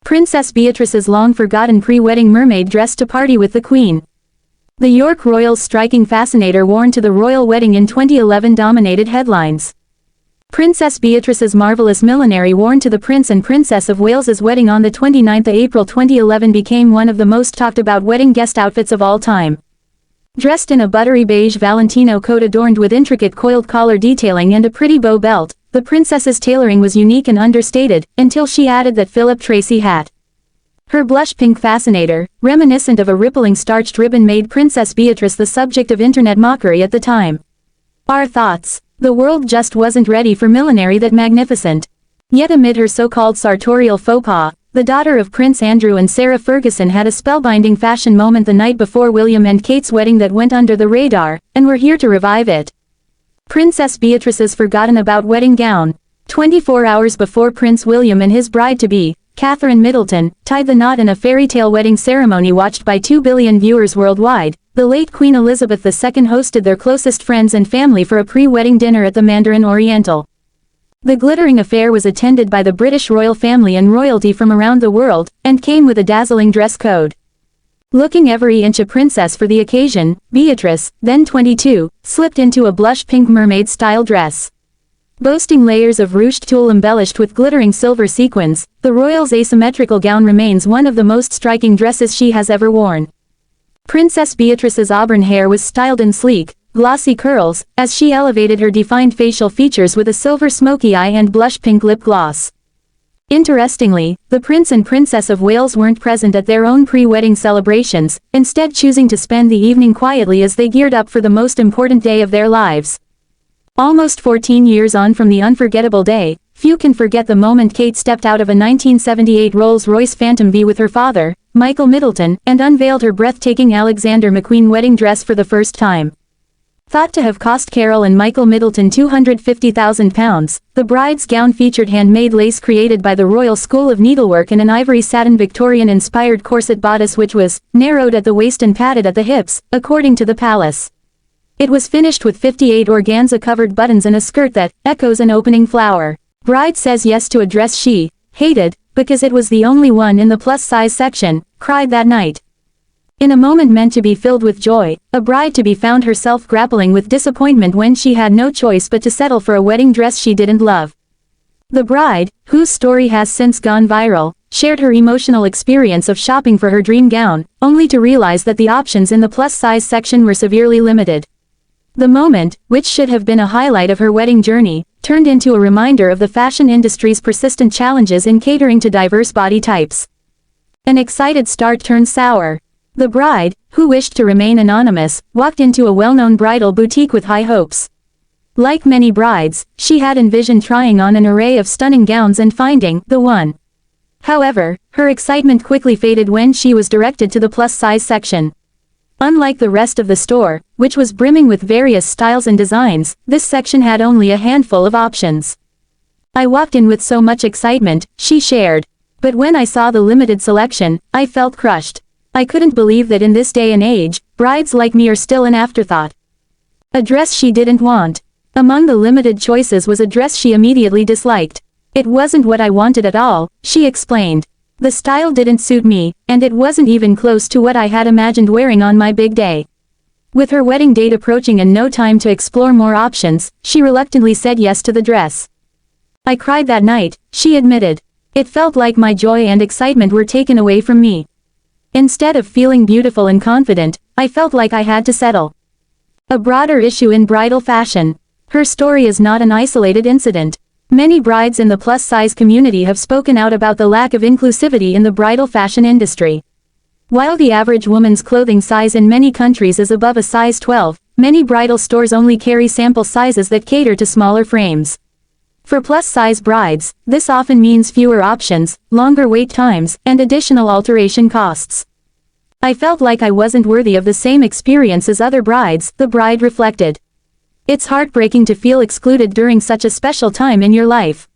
Princess Beatrice's long-forgotten pre-wedding mermaid dress to party with the Queen. The York Royals' striking fascinator worn to the royal wedding in 2011 dominated headlines. Princess Beatrice's marvelous millinery worn to the Prince and Princess of Wales's wedding on the 29th of April 2011 became one of the most talked about wedding guest outfits of all time. Dressed in a buttery beige Valentino coat adorned with intricate coiled collar detailing and a pretty bow belt, the princess's tailoring was unique and understated, until she added that Philip Tracy hat. Her blush pink fascinator, reminiscent of a rippling starched ribbon, made Princess Beatrice the subject of internet mockery at the time. Our thoughts. The world just wasn't ready for millinery that magnificent. Yet amid her so-called sartorial faux pas, the daughter of Prince Andrew and Sarah Ferguson had a spellbinding fashion moment the night before William and Kate's wedding that went under the radar, and we're here to revive it. Princess Beatrice's forgotten-about wedding gown. 24 hours before Prince William and his bride-to-be, Catherine Middleton, tied the knot in a fairy-tale wedding ceremony watched by 2 billion viewers worldwide, the late Queen Elizabeth II hosted their closest friends and family for a pre-wedding dinner at the Mandarin Oriental. The glittering affair was attended by the British royal family and royalty from around the world, and came with a dazzling dress code. Looking every inch a princess for the occasion, Beatrice, then 22, slipped into a blush pink mermaid-style dress. Boasting layers of ruched tulle embellished with glittering silver sequins, the royal's asymmetrical gown remains one of the most striking dresses she has ever worn. Princess Beatrice's auburn hair was styled in sleek, glossy curls, as she elevated her defined facial features with a silver smoky eye and blush pink lip gloss. Interestingly, the Prince and Princess of Wales weren't present at their own pre-wedding celebrations, instead choosing to spend the evening quietly as they geared up for the most important day of their lives. Almost 14 years on from the unforgettable day, few can forget the moment Kate stepped out of a 1978 Rolls-Royce Phantom V with her father, Michael Middleton, and unveiled her breathtaking Alexander McQueen wedding dress for the first time. Thought to have cost Carol and Michael Middleton £250,000, the bride's gown featured handmade lace created by the Royal School of Needlework and an ivory satin Victorian-inspired corset bodice which was narrowed at the waist and padded at the hips, according to the palace. It was finished with 58 organza-covered buttons and a skirt that echoes an opening flower. Bride says yes to a dress she hated, because it was the only one in the plus-size section, cried that night. In a moment meant to be filled with joy, a bride-to-be found herself grappling with disappointment when she had no choice but to settle for a wedding dress she didn't love. The bride, whose story has since gone viral, shared her emotional experience of shopping for her dream gown, only to realize that the options in the plus-size section were severely limited. The moment, which should have been a highlight of her wedding journey, turned into a reminder of the fashion industry's persistent challenges in catering to diverse body types. An excited start turned sour. The bride, who wished to remain anonymous, walked into a well-known bridal boutique with high hopes. Like many brides, she had envisioned trying on an array of stunning gowns and finding the one. However, her excitement quickly faded when she was directed to the plus-size section. Unlike the rest of the store, which was brimming with various styles and designs, this section had only a handful of options. I walked in with so much excitement, she shared. But when I saw the limited selection, I felt crushed. I couldn't believe that in this day and age, brides like me are still an afterthought. A dress she didn't want. Among the limited choices was a dress she immediately disliked. It wasn't what I wanted at all, she explained. The style didn't suit me, and it wasn't even close to what I had imagined wearing on my big day. With her wedding date approaching and no time to explore more options, she reluctantly said yes to the dress. I cried that night, she admitted. It felt like my joy and excitement were taken away from me. Instead of feeling beautiful and confident, I felt like I had to settle. A broader issue in bridal fashion. Her story is not an isolated incident. Many brides in the plus-size community have spoken out about the lack of inclusivity in the bridal fashion industry. While the average woman's clothing size in many countries is above a size 12, many bridal stores only carry sample sizes that cater to smaller frames. For plus-size brides, this often means fewer options, longer wait times, and additional alteration costs. I felt like I wasn't worthy of the same experience as other brides, the bride reflected. It's heartbreaking to feel excluded during such a special time in your life.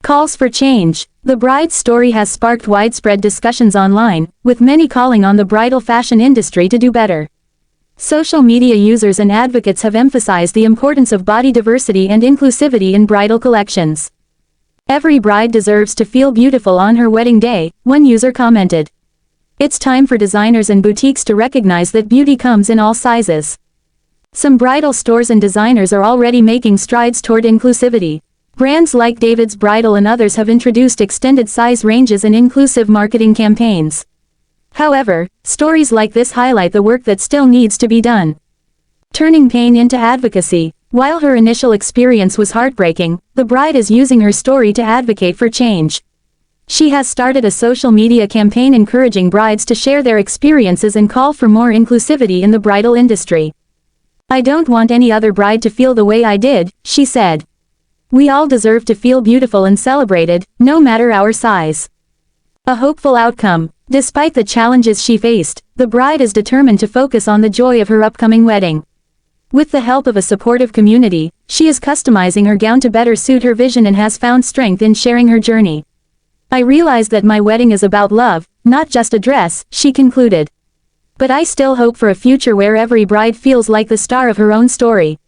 Calls for change. The bride's story has sparked widespread discussions online, with many calling on the bridal fashion industry to do better. Social media users and advocates have emphasized the importance of body diversity and inclusivity in bridal collections. Every bride deserves to feel beautiful on her wedding day, one user commented. It's time for designers and boutiques to recognize that beauty comes in all sizes. Some bridal stores and designers are already making strides toward inclusivity. Brands like David's Bridal and others have introduced extended size ranges and inclusive marketing campaigns. However, stories like this highlight the work that still needs to be done. Turning pain into advocacy. While her initial experience was heartbreaking, the bride is using her story to advocate for change. She has started a social media campaign encouraging brides to share their experiences and call for more inclusivity in the bridal industry. "I don't want any other bride to feel the way I did," she said. "We all deserve to feel beautiful and celebrated, no matter our size." A hopeful outcome. Despite the challenges she faced, the bride is determined to focus on the joy of her upcoming wedding. With the help of a supportive community, she is customizing her gown to better suit her vision and has found strength in sharing her journey. "I realize that my wedding is about love, not just a dress," she concluded. "But I still hope for a future where every bride feels like the star of her own story."